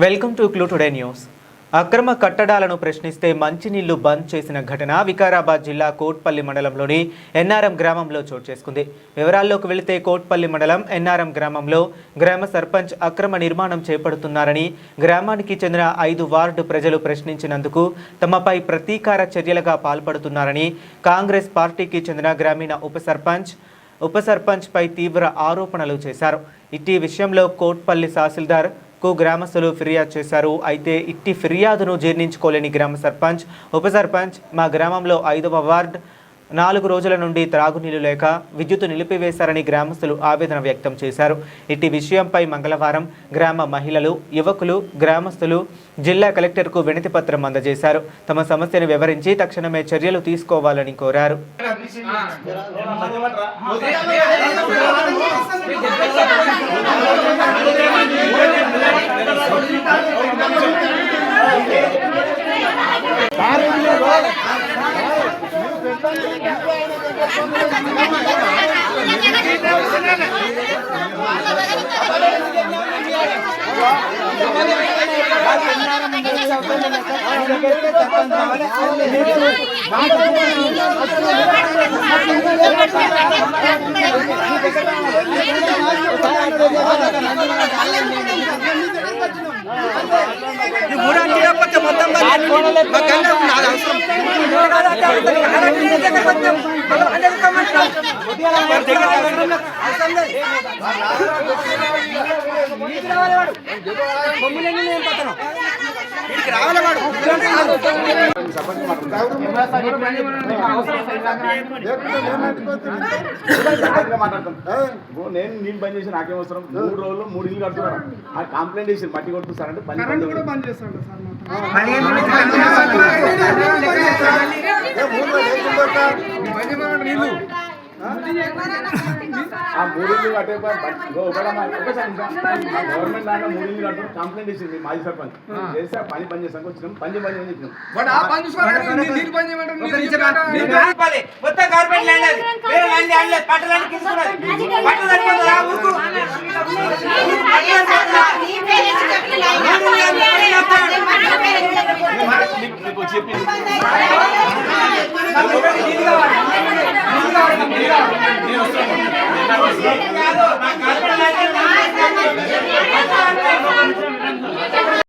Welcome to clue today news. అక్రమ కట్టడాలను ప్రశ్నిస్తే మంచినీళ్లు బంద్ చేసిన ఘటన వికారాబాద్ జిల్లా కోట్పల్లి మండలంలోని ఎన్ఆర్ఎం గ్రామంలో చోటు చేసుకుంది. వివరాల్లోకి వెళితే కోట్పల్లి మండలం ఎన్ఆర్ఎం గ్రామంలో గ్రామ సర్పంచ్ అక్రమ నిర్మాణం చేపడుతున్నారని గ్రామానికి చెందిన 5 వార్డు ప్రజలు ప్రశ్నించినందుకు తమపై ప్రతీకార చర్యలుగా పాల్పడుతున్నారని కాంగ్రెస్ పార్టీకి చెందిన గ్రామీణ ఉప సర్పంచ్ పై తీవ్ర ఆరోపణలు చేశారు. ఇట్టి విషయంలో కోట్పల్లి తహసీల్దార్ గ్రామస్తులు ఫిర్యాదు చేశారు. అయితే ఇట్టి ఫిర్యాదును జీర్ణించుకోలేని గ్రామ సర్పంచ్ ఉప సర్పంచ్ మా గ్రామంలో 5వ వార్డు 4 రోజుల నుండి త్రాగునీళ్లు లేక విద్యుత్ నిలిపివేశారని గ్రామస్తులు ఆవేదన వ్యక్తం చేశారు. ఇట్టి విషయంపై మంగళవారం గ్రామ మహిళలు, యువకులు, గ్రామస్తులు జిల్లా కలెక్టర్కు వినతి పత్రం అందజేశారు. తమ సమస్యను వివరించి తక్షణమే చర్యలు తీసుకోవాలని కోరారు. నేను నీళ్ళు బంద్ చేసి నాకేం అవసరం? 3 రోజులు 3 ఇల్లు కడుతున్నాను. ఆ కంప్లైంట్ చేసి మట్టి కొట్టుస్తారంటే బంద్ చేస్తాను సార్. ఆ 3 ఇల్లు కట్టే గవర్నమెంట్ దాంట్లో 3 ఇల్లు కట్టుకుని కంప్లైంట్ చేసింది మాజీ సర్పంచ్ చేస్తే పని చేస్తాను వచ్చినాం. పని చెప్పినాం. చెప్పి